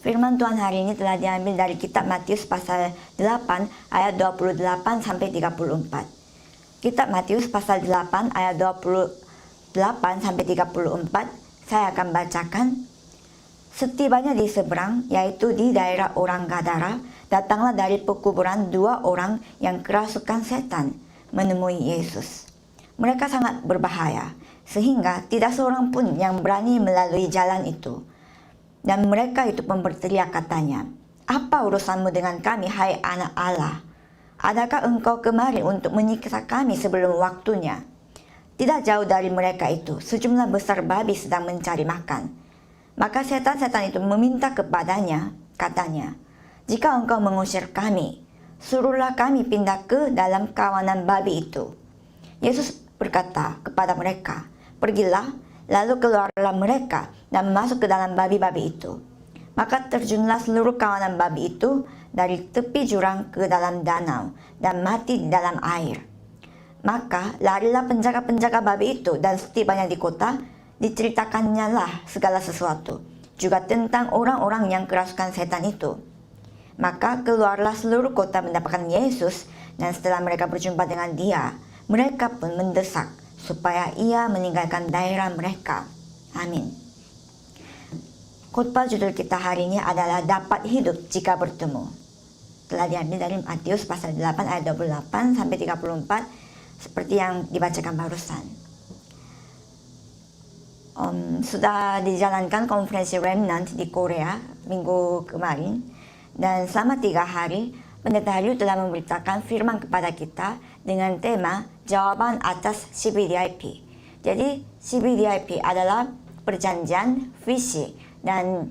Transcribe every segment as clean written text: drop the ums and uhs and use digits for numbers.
Firman Tuhan hari ini telah diambil dari kitab Matius pasal 8 ayat 28 sampai 34. Kitab Matius pasal 8 ayat 28 sampai 34 saya akan bacakan. Setibanya di seberang, yaitu di daerah orang Gadara, datanglah dari pekuburan 2 orang yang kerasukan setan menemui Yesus. Mereka sangat berbahaya, sehingga tidak seorang pun yang berani melalui jalan itu. Dan mereka itu pun berteriak katanya, "Apa urusanmu dengan kami, hai anak Allah? Adakah engkau kemari untuk menyiksa kami sebelum waktunya?" Tidak jauh dari mereka itu, sejumlah besar babi sedang mencari makan. Maka setan-setan itu meminta kepadanya, katanya, "Jika engkau mengusir kami, suruhlah kami pindah ke dalam kawanan babi itu." Yesus berkata kepada mereka, "Pergilah." Lalu keluarlah mereka dan masuk ke dalam babi-babi itu. Maka terjunlah seluruh kawanan babi itu dari tepi jurang ke dalam danau dan mati di dalam air. Maka larilah penjaga-penjaga babi itu, dan setibanya di kota diceritakannya lah segala sesuatu, juga tentang orang-orang yang kerasukan setan itu. Maka keluarlah seluruh kota mendapatkan Yesus, dan setelah mereka berjumpa dengan dia, mereka pun mendesak supaya ia meninggalkan daerah mereka. Amin. Khotbah judul kita hari ini adalah dapat hidup jika bertemu. Telah diambil dari Matius pasal 8 ayat 28 sampai 34 seperti yang dibacakan barusan. Sudah dijalankan konferensi Remnant di Korea minggu kemarin, dan selama 3 hari Pendeta Haryu telah memberitakan firman kepada kita dengan tema jawaban atas CBDIP. Jadi CBDIP adalah perjanjian, visi, dan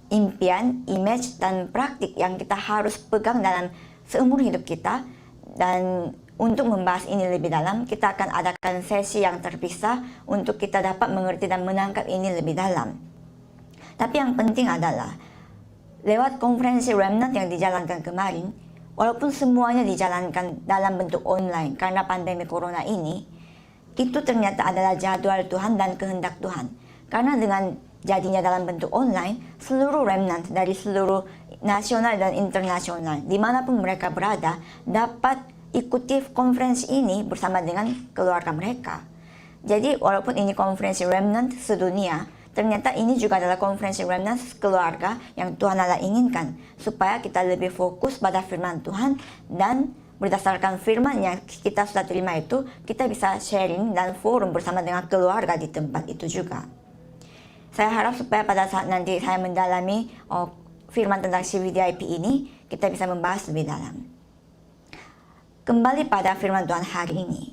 impian, image, dan praktik yang kita harus pegang dalam seumur hidup kita. Dan untuk membahas ini lebih dalam, kita akan adakan sesi yang terpisah untuk kita dapat mengerti dan menangkap ini lebih dalam. Tapi yang penting adalah lewat konferensi Remnant yang dijalankan kemarin, walaupun semuanya dijalankan dalam bentuk online karena pandemi corona ini, itu ternyata adalah jadwal Tuhan dan kehendak Tuhan. Karena dengan jadinya dalam bentuk online, seluruh Remnant dari seluruh nasional dan internasional, dimanapun mereka berada, dapat ikuti konferensi ini bersama dengan keluarga mereka. Jadi walaupun ini konferensi Remnant sedunia, ternyata ini juga adalah konferensi Remnant keluarga yang Tuhan Allah inginkan, supaya kita lebih fokus pada firman Tuhan, dan berdasarkan firman yang kita sudah terima itu, kita bisa sharing dan forum bersama dengan keluarga di tempat itu juga. Saya harap supaya pada saat nanti saya mendalami firman tentang CBDIP ini, kita bisa membahas lebih dalam. Kembali pada firman Tuhan hari ini.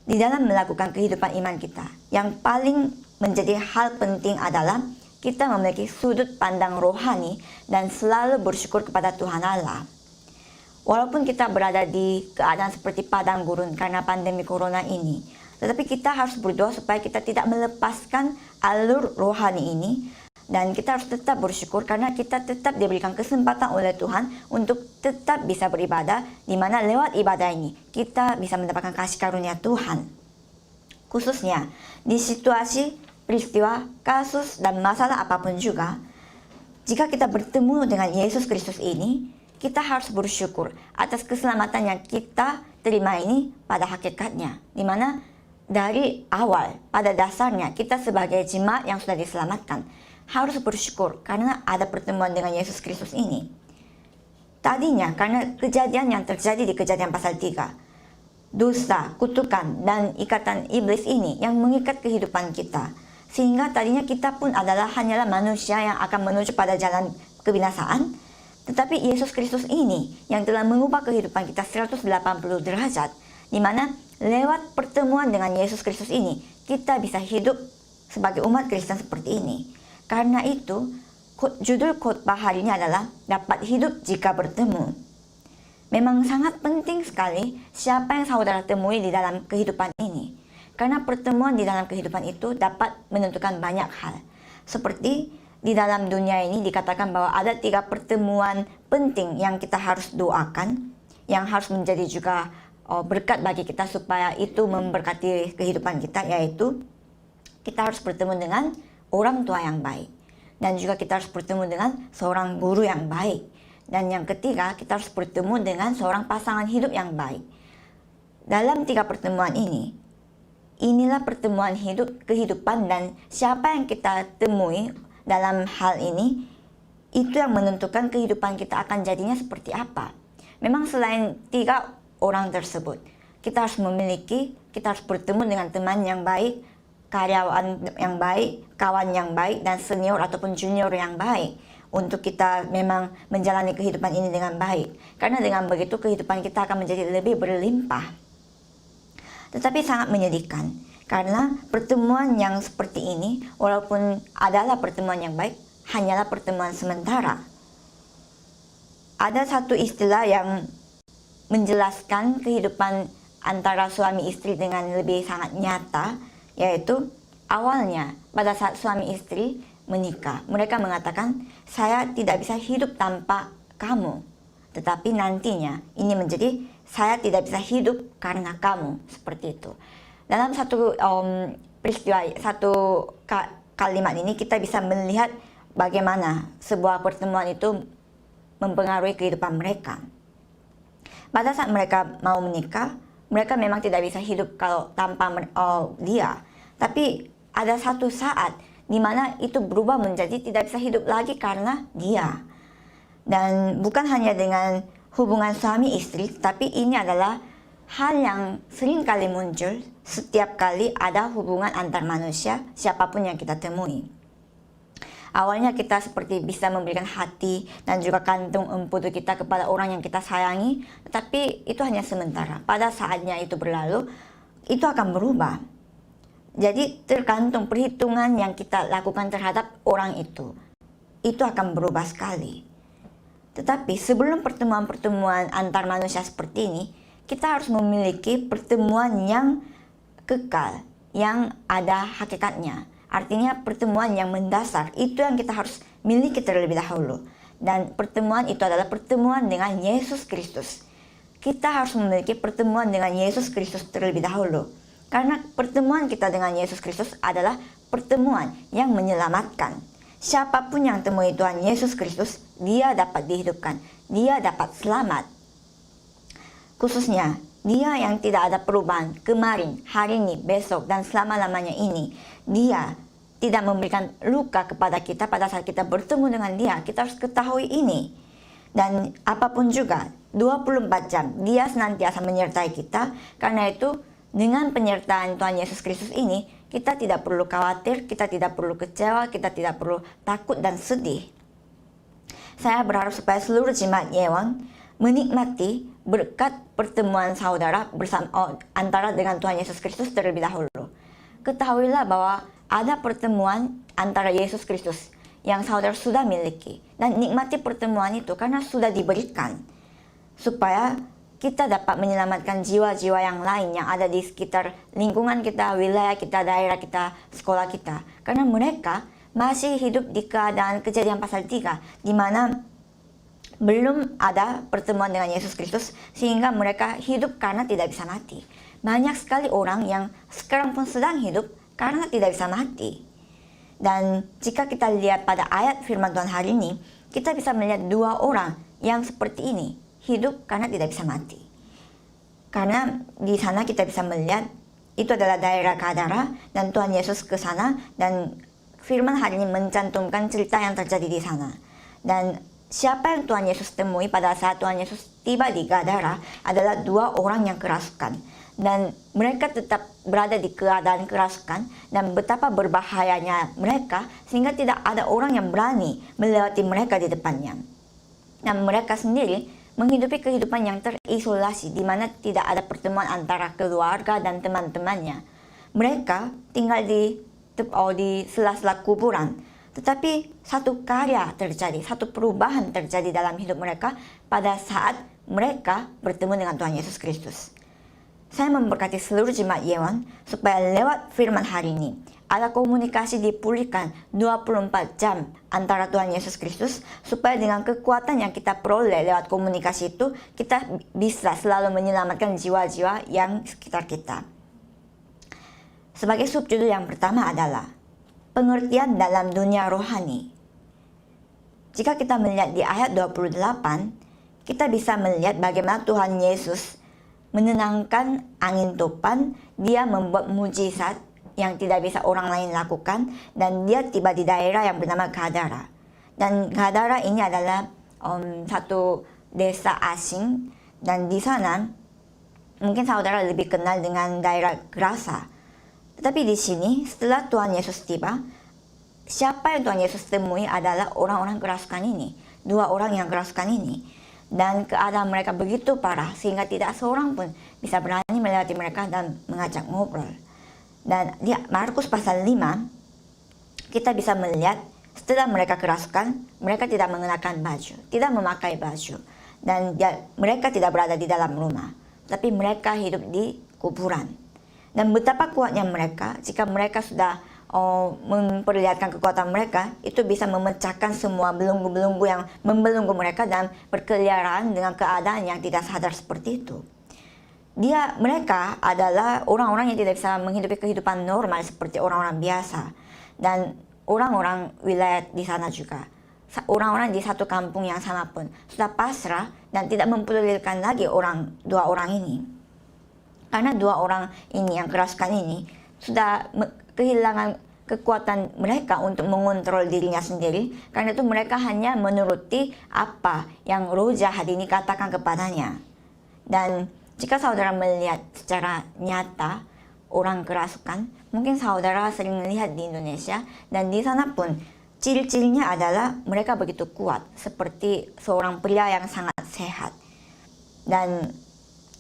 Di dalam melakukan kehidupan iman kita, yang paling menjadi hal penting adalah kita memiliki sudut pandang rohani dan selalu bersyukur kepada Tuhan Allah. Walaupun kita berada di keadaan seperti padang gurun karena pandemi corona ini, tetapi kita harus berdoa supaya kita tidak melepaskan alur rohani ini, dan kita harus tetap bersyukur karena kita tetap diberikan kesempatan oleh Tuhan untuk tetap bisa beribadah, di mana lewat ibadah ini kita bisa mendapatkan kasih karunia Tuhan. Khususnya di situasi, peristiwa, kasus, dan masalah apapun juga, jika kita bertemu dengan Yesus Kristus ini, kita harus bersyukur atas keselamatan yang kita terima ini pada hakikatnya, di mana dari awal, pada dasarnya kita sebagai jemaat yang sudah diselamatkan harus bersyukur karena ada pertemuan dengan Yesus Kristus ini. Tadinya karena kejadian yang terjadi di Kejadian pasal 3, dosa, kutukan, dan ikatan iblis ini yang mengikat kehidupan kita, sehingga tadinya kita pun hanyalah manusia yang akan menuju pada jalan kebinasaan. Tetapi Yesus Kristus ini yang telah mengubah kehidupan kita 180 derajat, di mana lewat pertemuan dengan Yesus Kristus ini kita bisa hidup sebagai umat Kristen seperti ini. Karena itu judul khotbah hari ini adalah dapat hidup jika bertemu. Memang sangat penting sekali siapa yang saudara temui di dalam kehidupan ini, karena pertemuan di dalam kehidupan itu dapat menentukan banyak hal. Seperti di dalam dunia ini dikatakan bahwa ada 3 pertemuan penting yang kita harus doakan, yang harus menjadi juga berkat bagi kita supaya itu memberkati kehidupan kita, yaitu kita harus bertemu dengan orang tua yang baik, Dan juga kita harus bertemu dengan seorang guru yang baik. Dan yang ketiga, kita harus bertemu dengan seorang pasangan hidup yang baik. Dalam 3 pertemuan ini, inilah pertemuan kehidupan, dan siapa yang kita temui dalam hal ini, itu yang menentukan kehidupan kita akan jadinya seperti apa. Memang selain 3 orang tersebut, kita harus bertemu dengan teman yang baik, karyawan yang baik, kawan yang baik, dan senior ataupun junior yang baik untuk kita memang menjalani kehidupan ini dengan baik. Karena dengan begitu kehidupan kita akan menjadi lebih berlimpah. Tetapi sangat menyedihkan karena pertemuan yang seperti ini, walaupun adalah pertemuan yang baik, hanyalah pertemuan sementara. Ada satu istilah yang menjelaskan kehidupan antara suami istri dengan lebih sangat nyata, yaitu awalnya pada saat suami istri menikah, mereka mengatakan, saya tidak bisa hidup tanpa kamu. Tetapi nantinya ini menjadi, saya tidak bisa hidup karena kamu, seperti itu. Dalam satu peristiwa, satu kalimat ini kita bisa melihat bagaimana sebuah pertemuan itu mempengaruhi kehidupan mereka. Pada saat mereka mau menikah, mereka memang tidak bisa hidup kalau tanpa dia. Tapi ada satu saat di mana itu berubah menjadi tidak bisa hidup lagi karena dia. Dan bukan hanya dengan hubungan suami istri, tapi ini adalah hal yang sering kali muncul setiap kali ada hubungan antar manusia, siapapun yang kita temui. Awalnya kita seperti bisa memberikan hati dan juga kantung empudu kita kepada orang yang kita sayangi, tetapi itu hanya sementara. Pada saatnya itu berlalu, itu akan berubah. Jadi tergantung perhitungan yang kita lakukan terhadap orang itu akan berubah sekali. Tetapi sebelum pertemuan-pertemuan antar manusia seperti ini, kita harus memiliki pertemuan yang kekal, yang ada hakikatnya. Artinya pertemuan yang mendasar, itu yang kita harus miliki terlebih dahulu. Dan pertemuan itu adalah pertemuan dengan Yesus Kristus. Kita harus memiliki pertemuan dengan Yesus Kristus terlebih dahulu. Karena pertemuan kita dengan Yesus Kristus adalah pertemuan yang menyelamatkan. Siapapun yang temui Tuhan Yesus Kristus, dia dapat dihidupkan, dia dapat selamat. Khususnya, dia yang tidak ada perubahan kemarin, hari ini, besok, dan selama-lamanya ini. Dia tidak memberikan luka kepada kita pada saat kita bertemu dengan dia. Kita harus ketahui ini. Dan apapun juga, 24 jam, dia senantiasa menyertai kita. Karena itu, dengan penyertaan Tuhan Yesus Kristus ini, kita tidak perlu khawatir, kita tidak perlu kecewa, kita tidak perlu takut dan sedih. Saya berharap supaya seluruh jemaat Yewon menikmati berkat pertemuan saudara antara dengan Tuhan Yesus Kristus terlebih dahulu. Ketahuilah bahwa ada pertemuan antara Yesus Kristus yang saudara sudah miliki. Dan nikmati pertemuan itu karena sudah diberikan. Supaya kita dapat menyelamatkan jiwa-jiwa yang lain yang ada di sekitar lingkungan kita, wilayah kita, daerah kita, sekolah kita. Karena mereka masih hidup di keadaan Kejadian pasal 3, di mana belum ada pertemuan dengan Yesus Kristus, sehingga mereka hidup karena tidak bisa mati. Banyak sekali orang yang sekarang pun sedang hidup karena tidak bisa mati. Dan jika kita lihat pada ayat firman Tuhan hari ini, kita bisa melihat 2 orang yang seperti ini, hidup karena tidak bisa mati. Karena di sana kita bisa melihat itu adalah daerah Gadara, dan Tuhan Yesus ke sana, dan firman hari ini mencantumkan cerita yang terjadi di sana. Dan siapa yang Tuhan Yesus temui pada saat Tuhan Yesus tiba di Gadara adalah 2 orang yang kerasukan. Dan mereka tetap berada di keadaan kerasukan, dan betapa berbahayanya mereka sehingga tidak ada orang yang berani melewati mereka di depannya. Dan mereka sendiri menghidupi kehidupan yang terisolasi, di mana tidak ada pertemuan antara keluarga dan teman-temannya. Mereka tinggal di sela-sela kuburan. Tetapi satu karya terjadi, satu perubahan terjadi dalam hidup mereka pada saat mereka bertemu dengan Tuhan Yesus Kristus. Saya memberkati seluruh jemaat Yewon supaya lewat firman hari ini ada komunikasi dipulihkan 24 jam antara Tuhan Yesus Kristus, supaya dengan kekuatan yang kita peroleh lewat komunikasi itu, kita bisa selalu menyelamatkan jiwa-jiwa yang sekitar kita. Sebagai subjudul yang pertama adalah pengertian dalam dunia rohani. jika kita melihat di ayat 28, kita bisa melihat bagaimana Tuhan Yesus menenangkan angin topan. Dia membuat mujizat yang tidak bisa orang lain lakukan, dan dia tiba di daerah yang bernama Gadara. Dan Gadara ini adalah satu desa asing, dan di sana mungkin saudara lebih kenal dengan daerah Gerasa. Tetapi di sini setelah Tuhan Yesus tiba, siapa yang Tuhan Yesus temui adalah orang-orang kerasukan ini, 2 orang yang kerasukan ini. Dan keadaan mereka begitu parah sehingga tidak seorang pun bisa berani melewati mereka dan mengajak ngobrol. Dan di Markus pasal 5, kita bisa melihat setelah mereka kerasukan, mereka tidak mengenakan baju, tidak memakai baju. Dan mereka tidak berada di dalam rumah, tapi mereka hidup di kuburan. Dan betapa kuatnya mereka, jika mereka sudah memperlihatkan kekuatan mereka, itu bisa memecahkan semua belenggu-belenggu yang membelenggu mereka dan berkeliaran dengan keadaan yang tidak sadar seperti itu. Mereka adalah orang-orang yang tidak bisa menghidupi kehidupan normal seperti orang-orang biasa. Dan orang-orang wilayah di sana juga, orang-orang di satu kampung yang sama pun sudah pasrah dan tidak mempedulikan lagi 2 orang ini. Karena 2 orang ini yang kerasukan ini sudah kehilangan kekuatan mereka untuk mengontrol dirinya sendiri. Karena itu mereka hanya menuruti apa yang roh jahat ini katakan kepadanya. Dan jika saudara melihat secara nyata orang kerasukan, mungkin saudara sering melihat di Indonesia, dan di sana pun ciri-cirinya adalah mereka begitu kuat, seperti seorang pria yang sangat sehat. Dan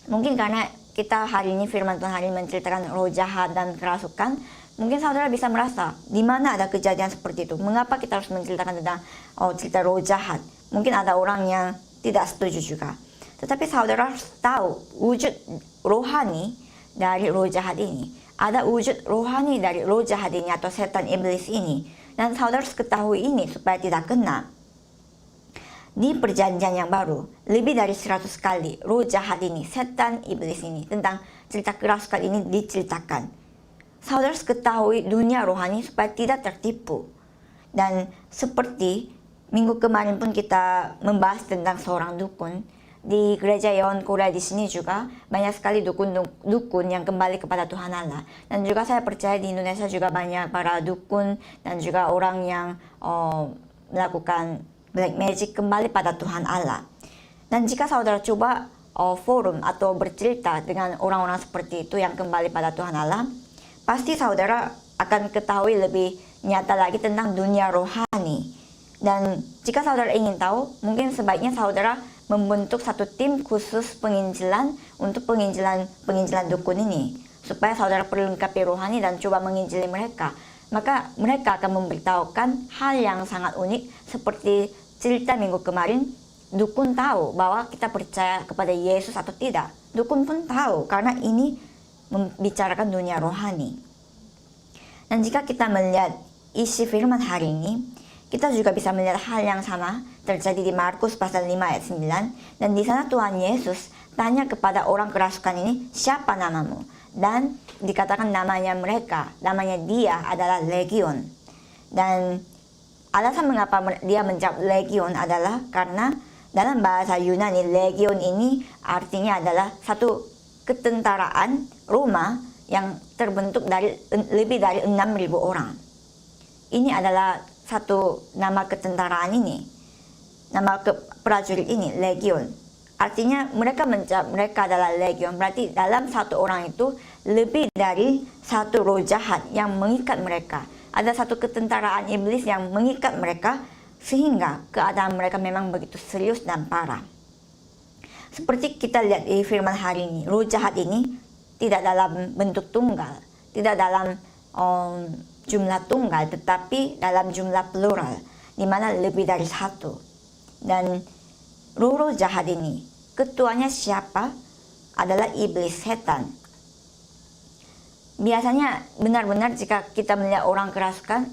mungkin karena kita hari ini, firman Tuhan hari ini menceritakan roh jahat dan kerasukan, mungkin saudara bisa merasa, di mana ada kejadian seperti itu? Mengapa kita harus menceritakan tentang cerita roh jahat? Mungkin ada orang yang tidak setuju juga. Tetapi saudara harus tahu wujud rohani dari roh jahat ini. Ada wujud rohani dari roh jahat ini atau setan iblis ini. Dan saudara harus ketahui ini supaya tidak kena. Di perjanjian yang baru, lebih dari 100 kali roh jahat ini, setan iblis ini, tentang cerita kerasukan ini diceritakan. Saudara harus ketahui dunia rohani supaya tidak tertipu. Dan seperti minggu kemarin pun kita membahas tentang seorang dukun. Di gereja Yeon Korea di sini juga banyak sekali dukun yang kembali kepada Tuhan Allah. Dan juga saya percaya di Indonesia juga banyak para dukun dan juga orang yang melakukan black magic kembali pada Tuhan Allah. Dan jika saudara coba forum atau bercerita dengan orang-orang seperti itu yang kembali pada Tuhan Allah, pasti saudara akan ketahui lebih nyata lagi tentang dunia rohani. Dan jika saudara ingin tahu, mungkin sebaiknya saudara membentuk satu tim khusus penginjilan untuk penginjilan dukun ini, supaya saudara perlengkapi rohani dan coba menginjili mereka. Maka mereka akan memberitahukan hal yang sangat unik, seperti cerita minggu kemarin. Dukun tahu bahwa kita percaya kepada Yesus atau tidak. Dukun pun tahu, karena ini membicarakan dunia rohani. Dan jika kita melihat isi firman hari ini, kita juga bisa melihat hal yang sama terjadi di Markus pasal 5 ayat 9. Dan di sana Tuhan Yesus tanya kepada orang kerasukan ini, siapa namamu? Dan dikatakan namanya dia adalah Legion. Dan alasan mengapa dia menjawab Legion adalah karena dalam bahasa Yunani, Legion ini artinya adalah satu ketentaraan Roma yang terbentuk dari lebih dari 6.000 orang. Ini adalah satu nama ketentaraan ini, nama prajurit ini, Legion. Artinya mereka adalah Legion, berarti dalam satu orang itu lebih dari satu roh jahat yang mengikat mereka. Ada satu ketentaraan iblis yang mengikat mereka, sehingga keadaan mereka memang begitu serius dan parah. Seperti kita lihat di firman hari ini, roh jahat ini tidak dalam bentuk tunggal, tidak dalam jumlah tunggal, tetapi dalam jumlah plural, di mana lebih dari satu. Dan roh-roh jahat ini, ketuanya siapa? Adalah iblis, setan. Biasanya benar-benar jika kita melihat orang kerasukan,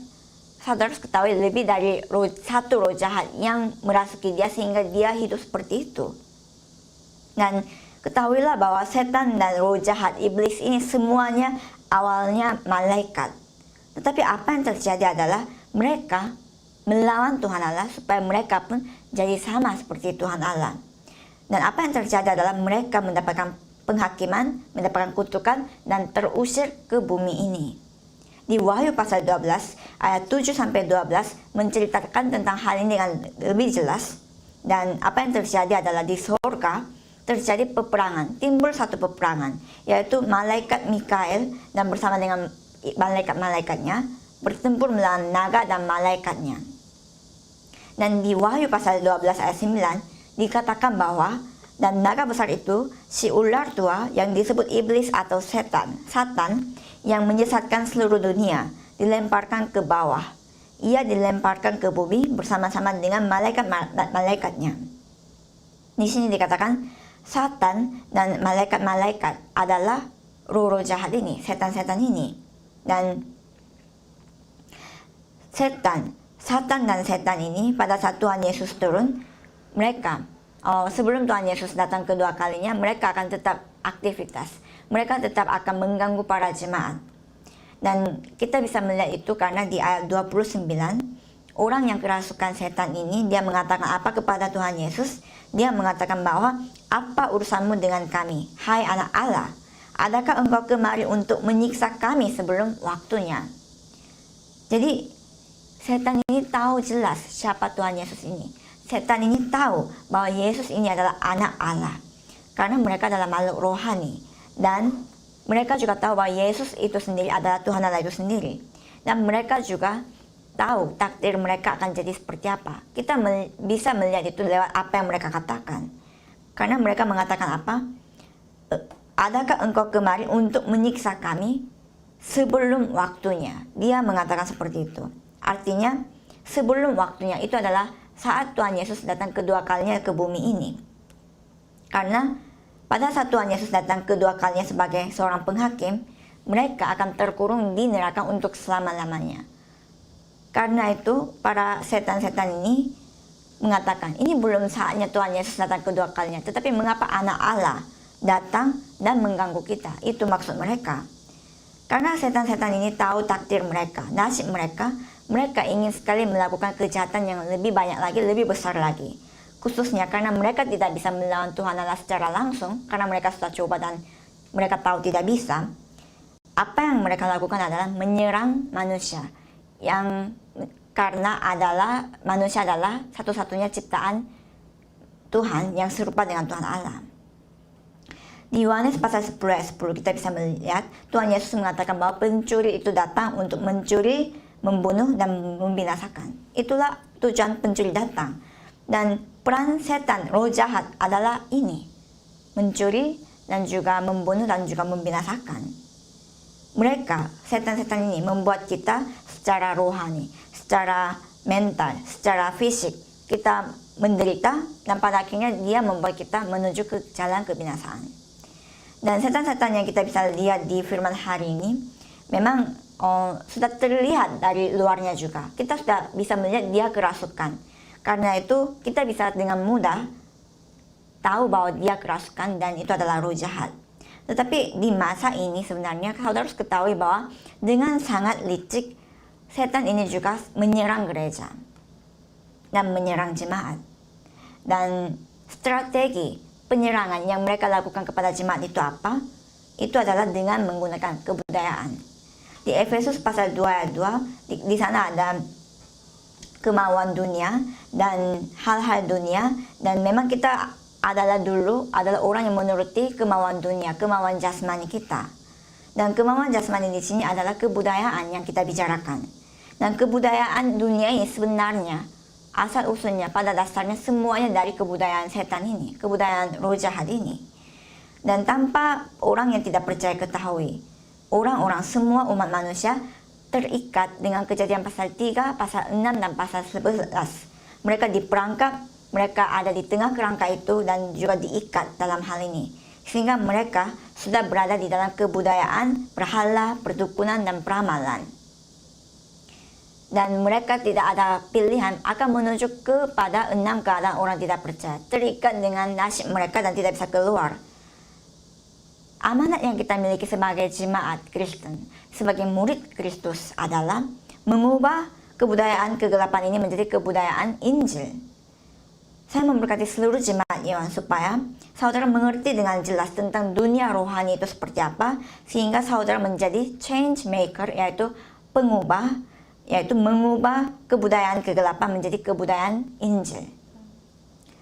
saudara harus ketahui lebih dari satu roh jahat yang merasuki dia sehingga dia hidup seperti itu. Dan ketahuilah bahwa setan dan roh jahat iblis ini semuanya awalnya malaikat. Tetapi apa yang terjadi adalah mereka melawan Tuhan Allah supaya mereka pun jadi sama seperti Tuhan Allah. Dan apa yang terjadi adalah mereka mendapatkan penghakiman, mendapatkan kutukan, dan terusir ke bumi ini. Di Wahyu pasal 12 ayat 7-12 menceritakan tentang hal ini dengan lebih jelas. Dan apa yang terjadi adalah di surga terjadi peperangan, timbul satu peperangan, yaitu malaikat Mikael dan bersama dengan malaikat-malaikatnya bertempur melawan naga dan malaikatnya. Dan di Wahyu pasal 12 ayat 9 dikatakan bahwa dan naga besar itu, si ular tua yang disebut iblis atau Satan yang menyesatkan seluruh dunia, dilemparkan ke bawah. Ia dilemparkan ke bumi bersama-sama dengan malaikat-malaikatnya. Di sini dikatakan Satan dan malaikat-malaikat adalah roh-roh jahat ini, setan-setan ini. Dan Satan dan setan ini pada saat Tuhan Yesus turun, mereka sebelum Tuhan Yesus datang kedua kalinya, mereka akan tetap aktivitas. Mereka tetap akan mengganggu para jemaat. Dan kita bisa melihat itu karena di ayat 29, orang yang kerasukan setan ini, dia mengatakan apa kepada Tuhan Yesus? Dia mengatakan bahwa, apa urusanmu dengan kami, hai anak Allah? Adakah engkau kemari untuk menyiksa kami sebelum waktunya? Jadi, setan ini tahu jelas siapa Tuhan Yesus ini. Setan ini tahu bahwa Yesus ini adalah anak Allah. Karena mereka adalah makhluk rohani. Dan mereka juga tahu bahwa Yesus itu sendiri adalah Tuhan Allah itu sendiri. Dan mereka juga tahu takdir mereka akan jadi seperti apa. Kita bisa melihat itu lewat apa yang mereka katakan. Karena mereka mengatakan apa? Adakah engkau kemari untuk menyiksa kami sebelum waktunya? Dia mengatakan seperti itu. Artinya sebelum waktunya itu adalah saat Tuhan Yesus datang kedua kalinya ke bumi ini. Karena pada saat Tuhan Yesus datang kedua kalinya sebagai seorang penghakim, mereka akan terkurung di neraka untuk selama-lamanya. Karena itu para setan-setan ini mengatakan, ini belum saatnya Tuhan Yesus datang kedua kalinya, tetapi mengapa anak Allah datang dan mengganggu kita? Itu maksud mereka. Karena setan-setan ini tahu takdir mereka, nasib mereka. Mereka ingin sekali melakukan kejahatan yang lebih banyak lagi, lebih besar lagi. Khususnya karena mereka tidak bisa melawan Tuhan Allah secara langsung, karena mereka sudah coba dan mereka tahu tidak bisa. Apa yang mereka lakukan adalah menyerang manusia, yang karena manusia adalah satu-satunya ciptaan Tuhan yang serupa dengan Tuhan Allah. Di Yohanes pasal 10 ayat 10 kita bisa melihat Tuhan Yesus mengatakan bahwa pencuri itu datang untuk mencuri, membunuh, dan membinasakan. Itulah tujuan pencuri datang. Dan peran setan, roh jahat adalah ini. Mencuri dan juga membunuh dan juga membinasakan. Mereka, setan-setan ini membuat kita secara rohani, secara mental, secara fisik, kita menderita dan pada akhirnya dia membuat kita menuju ke jalan kebinasaan. Dan setan-setan yang kita bisa lihat di firman hari ini memang sudah terlihat dari luarnya juga. Kita sudah bisa melihat dia kerasukan. Karena itu kita bisa dengan mudah tahu bahwa dia kerasukan dan itu adalah roh jahat. Tetapi di masa ini sebenarnya saudara harus ketahui bahwa dengan sangat licik setan ini juga menyerang gereja dan menyerang jemaat. Dan strategi penyerangan yang mereka lakukan kepada jemaat itu apa? Itu adalah dengan menggunakan kebudayaan. Di Efesus pasal 2 ayat 2 di sana ada kemauan dunia dan hal-hal dunia, dan memang kita adalah orang yang menuruti kemauan dunia, kemauan jasmani kita. Dan kemauan jasmani di sini adalah kebudayaan yang kita bicarakan. Dan kebudayaan dunia ini sebenarnya asal usulnya pada dasarnya semuanya dari kebudayaan setan ini, kebudayaan roh jahat ini. Dan tanpa orang yang tidak percaya ketahui, orang-orang semua umat manusia terikat dengan Kejadian pasal 3, pasal 6, dan pasal 11. Mereka diperangkap, mereka ada di tengah kerangka itu dan juga diikat dalam hal ini. Sehingga mereka sudah berada di dalam kebudayaan, berhala, perdukunan, dan peramalan. Dan mereka tidak ada pilihan akan menuju kepada 6 keadaan orang tidak percaya. Terikat dengan nasib mereka dan tidak bisa keluar. Amanat yang kita miliki sebagai jemaat Kristen, sebagai murid Kristus adalah mengubah kebudayaan kegelapan ini menjadi kebudayaan Injil. Saya memberkati seluruh jemaat Yohan supaya saudara mengerti dengan jelas tentang dunia rohani itu seperti apa, sehingga saudara menjadi change maker, yaitu pengubah, yaitu mengubah kebudayaan kegelapan menjadi kebudayaan Injil.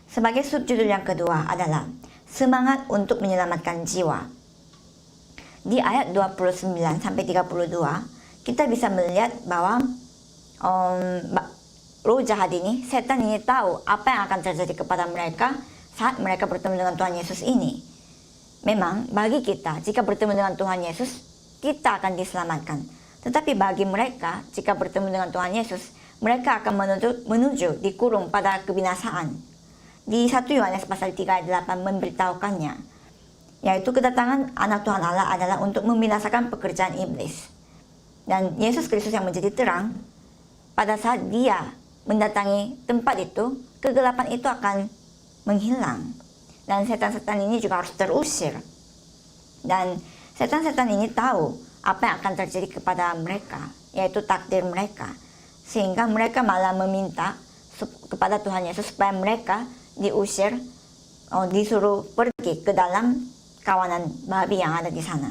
Sebagai subjudul yang kedua adalah semangat untuk menyelamatkan jiwa. Di ayat 29 sampai 32, kita bisa melihat bahwa roh jahat ini, setan ini tahu apa yang akan terjadi kepada mereka saat mereka bertemu dengan Tuhan Yesus ini. Memang bagi kita, jika bertemu dengan Tuhan Yesus, kita akan diselamatkan. Tetapi bagi mereka, jika bertemu dengan Tuhan Yesus, mereka akan menuju dikurung pada kebinasaan. Di 1 Yohanes pasal 3 ayat 8 memberitahukannya, yaitu kedatangan anak Tuhan Allah adalah untuk membinasakan pekerjaan iblis. Dan Yesus Kristus yang menjadi terang, pada saat dia mendatangi tempat itu, kegelapan itu akan menghilang. Dan setan-setan ini juga harus terusir. Dan setan-setan ini tahu apa yang akan terjadi kepada mereka, yaitu takdir mereka. Sehingga mereka malah meminta kepada Tuhan Yesus supaya mereka diusir, disuruh pergi ke dalam kawanan babi yang ada di sana.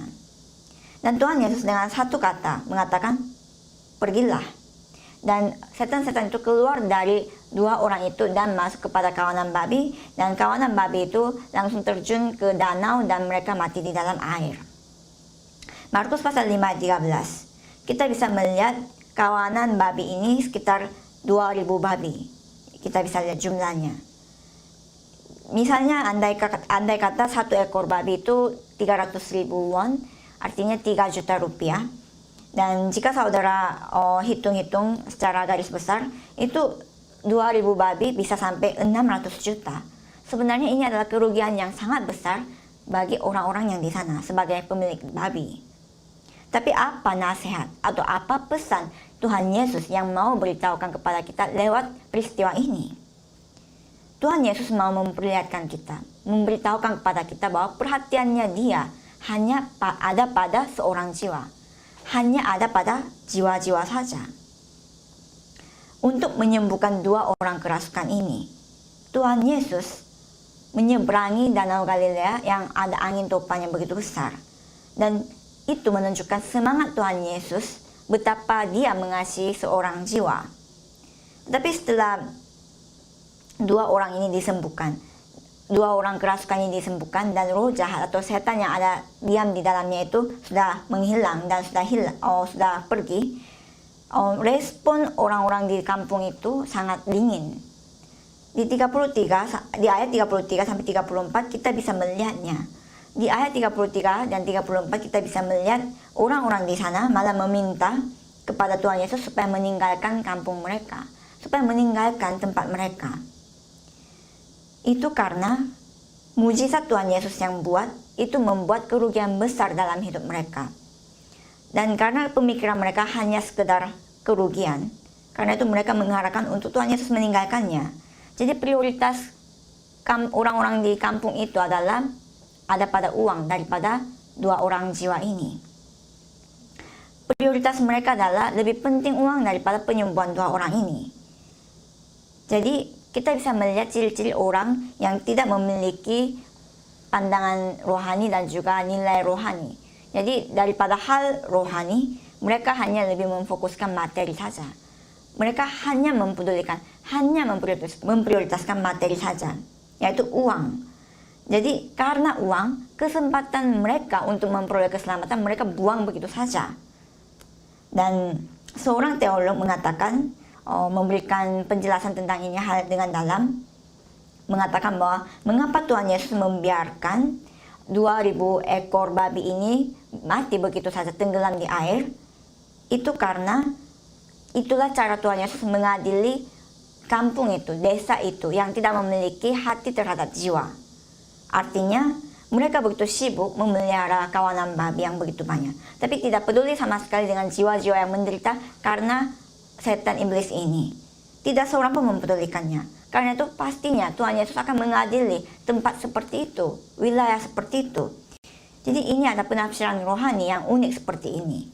Dan Tuhan Yesus dengan satu kata mengatakan, pergilah. Dan setan-setan itu keluar dari dua orang itu dan masuk kepada kawanan babi, dan kawanan babi itu langsung terjun ke danau dan mereka mati di dalam air. Markus pasal 5 ayat 13, kita bisa melihat kawanan babi ini sekitar 2.000 babi. Kita bisa lihat jumlahnya. Misalnya andai kata satu ekor babi itu 300.000 won, artinya 3 juta rupiah. Dan jika saudara hitung-hitung secara garis besar, itu 2.000 babi bisa sampai 600 juta. Sebenarnya ini adalah kerugian yang sangat besar bagi orang-orang yang di sana sebagai pemilik babi. Tapi apa nasihat atau apa pesan Tuhan Yesus yang mau beritahukan kepada kita lewat peristiwa ini? Tuhan Yesus mau memperlihatkan kita, memberitahukan kepada kita bahwa perhatiannya dia hanya ada pada seorang jiwa. Hanya ada pada jiwa-jiwa saja. Untuk menyembuhkan dua orang kerasukan ini, Tuhan Yesus menyeberangi Danau Galilea yang ada angin topan yang begitu besar. Dan itu menunjukkan semangat Tuhan Yesus betapa dia mengasihi seorang jiwa. Tetapi setelah dua orang ini disembuhkan, dua orang kerasukan ini disembuhkan, dan roh jahat atau setan yang ada diam di dalamnya itu sudah menghilang dan sudah pergi, respon orang-orang di kampung itu sangat dingin. Di ayat 33 sampai 34 kita bisa melihatnya. Di ayat 33 dan 34 kita bisa melihat orang-orang di sana malah meminta kepada Tuhan Yesus supaya meninggalkan kampung mereka, supaya meninggalkan tempat mereka. Itu karena mujizat Tuhan Yesus yang buat itu membuat kerugian besar dalam hidup mereka. Dan karena pemikiran mereka hanya sekedar kerugian, karena itu mereka mengharapkan untuk Tuhan Yesus meninggalkannya. Jadi prioritas orang-orang di kampung itu adalah ada pada uang daripada dua orang jiwa ini. Prioritas mereka adalah lebih penting uang daripada penyembuhan dua orang ini. Jadi kita bisa melihat ciri-ciri orang yang tidak memiliki pandangan rohani dan juga nilai rohani. Jadi daripada hal rohani, mereka hanya lebih memfokuskan materi saja. Mereka hanya memprioritaskan materi saja, yaitu uang. Jadi karena uang, kesempatan mereka untuk memperoleh keselamatan mereka buang begitu saja. Dan seorang teolog mengatakan, memberikan penjelasan tentang ini hal dengan dalam, mengatakan bahwa mengapa Tuhan Yesus membiarkan 2.000 ekor babi ini mati begitu saja, tenggelam di air. Itu karena itulah cara Tuhan Yesus mengadili kampung itu, desa itu yang tidak memiliki hati terhadap jiwa. Artinya mereka begitu sibuk memelihara kawanan babi yang begitu banyak, tapi tidak peduli sama sekali dengan jiwa-jiwa yang menderita karena setan iblis ini. Tidak seorang pun mempedulikannya. Karena itu pastinya Tuhan Yesus akan mengadili tempat seperti itu, wilayah seperti itu. Jadi ini ada penafsiran rohani yang unik seperti ini.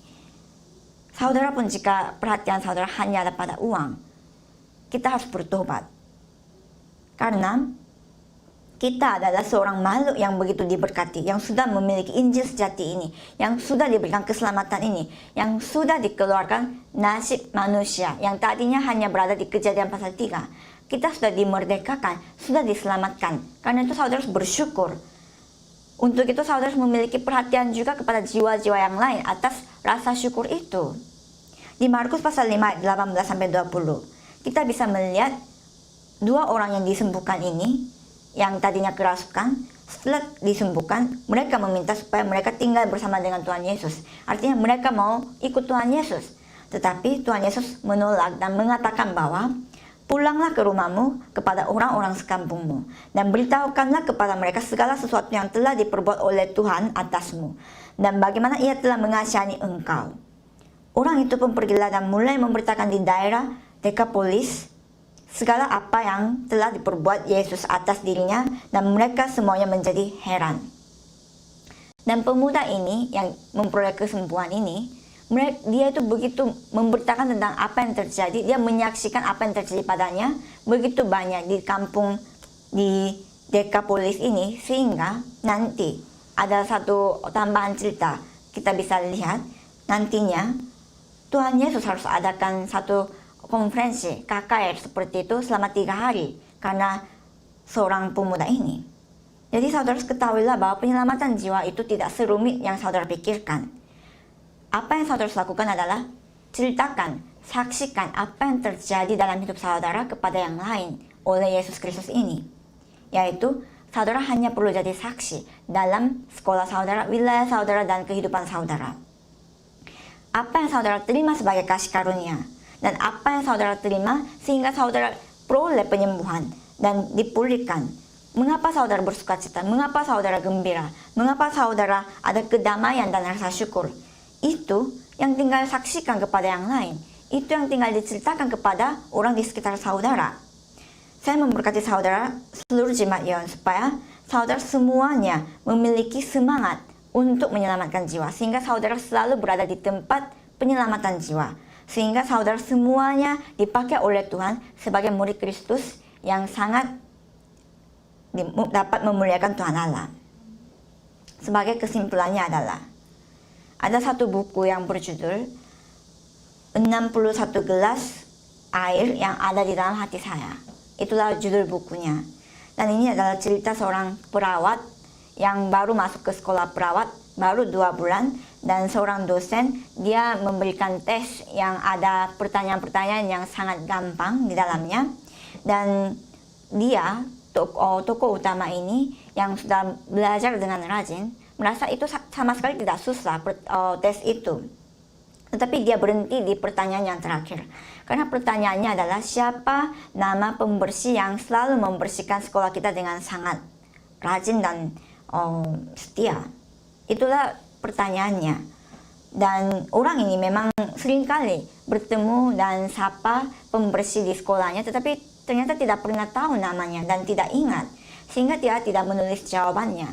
Saudara pun jika perhatian saudara hanya ada pada uang, kita harus bertobat. Karena kita adalah seorang makhluk yang begitu diberkati, yang sudah memiliki Injil sejati ini, yang sudah diberikan keselamatan ini, yang sudah dikeluarkan nasib manusia, yang tadinya hanya berada di Kejadian pasal 3. Kita sudah dimerdekakan, sudah diselamatkan. Karena itu saudara harus bersyukur. Untuk itu saudara harus memiliki perhatian juga kepada jiwa-jiwa yang lain atas rasa syukur itu. Di Markus pasal 5, 18-20, kita bisa melihat 2 orang yang disembuhkan ini, yang tadinya kerasukan, setelah disembuhkan, mereka meminta supaya mereka tinggal bersama dengan Tuhan Yesus. Artinya mereka mau ikut Tuhan Yesus. Tetapi Tuhan Yesus menolak dan mengatakan bahwa, pulanglah ke rumahmu kepada orang-orang sekampungmu, dan beritahukanlah kepada mereka segala sesuatu yang telah diperbuat oleh Tuhan atasmu, dan bagaimana ia telah mengasihani engkau. Orang itu pun pergilah dan mulai memberitakan di daerah Dekapolis segala apa yang telah diperbuat Yesus atas dirinya, dan mereka semuanya menjadi heran. Dan pemuda ini yang memperoleh kesembuhan ini, dia itu begitu memberitakan tentang apa yang terjadi, dia menyaksikan apa yang terjadi padanya begitu banyak di kampung di Dekapolis ini, sehingga nanti ada satu tambahan cerita. Kita bisa lihat nantinya Tuhan Yesus harus adakan satu konferensi KKR seperti itu selama 3 hari karena seorang pemuda ini. Jadi saudara ketahuilah bahwa penyelamatan jiwa itu tidak serumit yang saudara pikirkan. Apa yang saudara lakukan adalah ceritakan, saksikan apa yang terjadi dalam hidup saudara kepada yang lain oleh Yesus Kristus ini. Yaitu saudara hanya perlu jadi saksi dalam sekolah saudara, wilayah saudara, dan kehidupan saudara. Apa yang saudara terima sebagai kasih karunia, dan apa yang saudara terima sehingga saudara peroleh penyembuhan dan dipulihkan. Mengapa saudara bersuka cita? Mengapa saudara gembira? Mengapa saudara ada kedamaian dan rasa syukur? Itu yang tinggal saksikan kepada yang lain. Itu yang tinggal diceritakan kepada orang di sekitar saudara. Saya memberkati saudara seluruh jemaat Yon supaya saudara semuanya memiliki semangat untuk menyelamatkan jiwa, sehingga saudara selalu berada di tempat penyelamatan jiwa, sehingga saudara semuanya dipakai oleh Tuhan sebagai murid Kristus yang sangat dapat memuliakan Tuhan Allah. Sebagai kesimpulannya adalah, ada satu buku yang berjudul 61 gelas air yang ada di dalam hati saya. Itulah judul bukunya. Dan ini adalah cerita seorang perawat yang baru masuk ke sekolah perawat, baru 2 bulan, dan seorang dosen, dia memberikan tes yang ada pertanyaan-pertanyaan yang sangat gampang di dalamnya. Dan dia, tokoh utama ini yang sudah belajar dengan rajin, merasa itu sama sekali tidak susah tes itu. Tetapi dia berhenti di pertanyaan yang terakhir. Karena pertanyaannya adalah, siapa nama pembersih yang selalu membersihkan sekolah kita dengan sangat rajin dan setia? Itulah pertanyaannya. Dan orang ini memang seringkali bertemu dan sapa pembersih di sekolahnya, tetapi ternyata tidak pernah tahu namanya dan tidak ingat, sehingga dia tidak menulis jawabannya.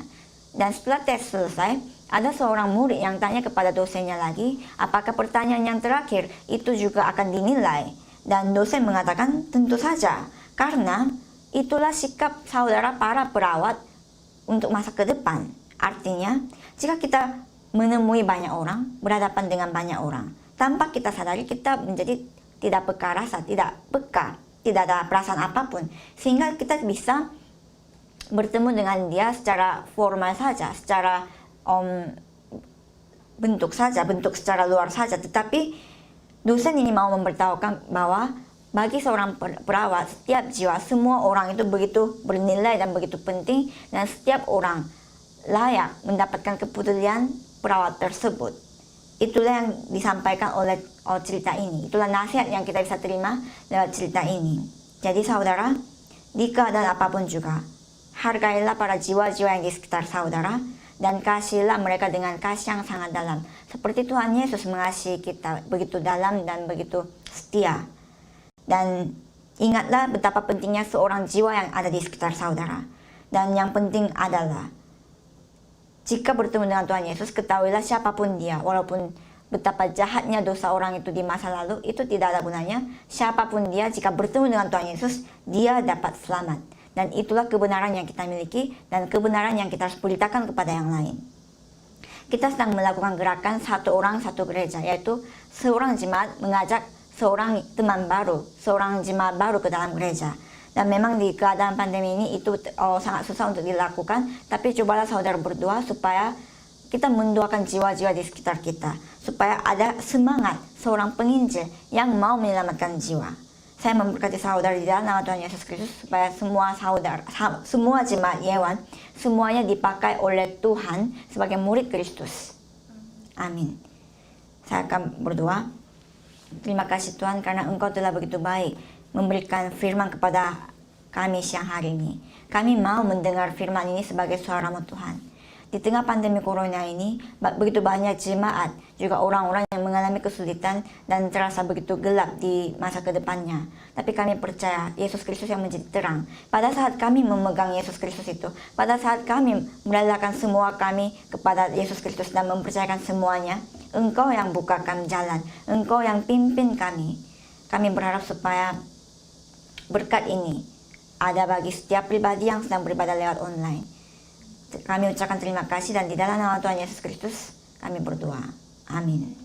Dan setelah tes selesai, ada seorang murid yang tanya kepada dosennya lagi, apakah pertanyaan yang terakhir itu juga akan dinilai? Dan dosen mengatakan, tentu saja, karena itulah sikap saudara para perawat untuk masa ke depan. Artinya, jika kita menemui banyak orang, berhadapan dengan banyak orang, tanpa kita sadari kita menjadi tidak peka rasa, tidak peka, tidak ada perasaan apapun, sehingga kita bisa bertemu dengan dia secara formal saja, secara bentuk secara luar saja. Tetapi dosen ini mau memberitahukan bahwa bagi seorang perawat, setiap jiwa, semua orang itu begitu bernilai dan begitu penting, dan setiap orang layak mendapatkan kepedulian perawat tersebut. Itulah yang disampaikan oleh cerita ini. Itulah nasihat yang kita bisa terima lewat cerita ini. Jadi saudara, di keadaan apapun juga, hargailah para jiwa-jiwa yang di sekitar saudara, dan kasihilah mereka dengan kasih yang sangat dalam. Seperti Tuhan Yesus mengasihi kita begitu dalam dan begitu setia. Dan ingatlah betapa pentingnya seorang jiwa yang ada di sekitar saudara. Dan yang penting adalah, jika bertemu dengan Tuhan Yesus, ketahuilah siapapun dia, walaupun betapa jahatnya dosa orang itu di masa lalu, itu tidak ada gunanya. Siapapun dia, jika bertemu dengan Tuhan Yesus, dia dapat selamat. Dan itulah kebenaran yang kita miliki, dan kebenaran yang kita harus beritakan kepada yang lain. Kita sedang melakukan gerakan satu orang satu gereja, yaitu seorang jemaat mengajak seorang teman baru, seorang jemaat baru ke dalam gereja. Dan memang di keadaan pandemi ini itu sangat susah untuk dilakukan, tapi cobalah saudara berdoa supaya kita mendoakan jiwa-jiwa di sekitar kita, supaya ada semangat seorang penginjil yang mau menyelamatkan jiwa. Saya memberkati saudara di dalam nama Tuhan Yesus Kristus, supaya semua jemaat Yewan, semuanya dipakai oleh Tuhan sebagai murid Kristus. Amin. Saya akan berdoa. Terima kasih Tuhan, karena Engkau telah begitu baik memberikan firman kepada kami siang hari ini. Kami mau mendengar firman ini sebagai suara-Mu Tuhan. Di tengah pandemi corona ini, begitu banyak jemaat, juga orang-orang yang mengalami kesulitan dan terasa begitu gelap di masa kedepannya. Tapi kami percaya Yesus Kristus yang menjadi terang. Pada saat kami memegang Yesus Kristus itu, pada saat kami merelakan semua kami kepada Yesus Kristus dan mempercayakan semuanya, Engkau yang bukakan jalan, Engkau yang pimpin kami. Kami berharap supaya berkat ini ada bagi setiap pribadi yang sedang beribadah lewat online. Kami ucapkan terima kasih, dan di dalam nama Tuhan Yesus Kristus kami berdoa. Amin.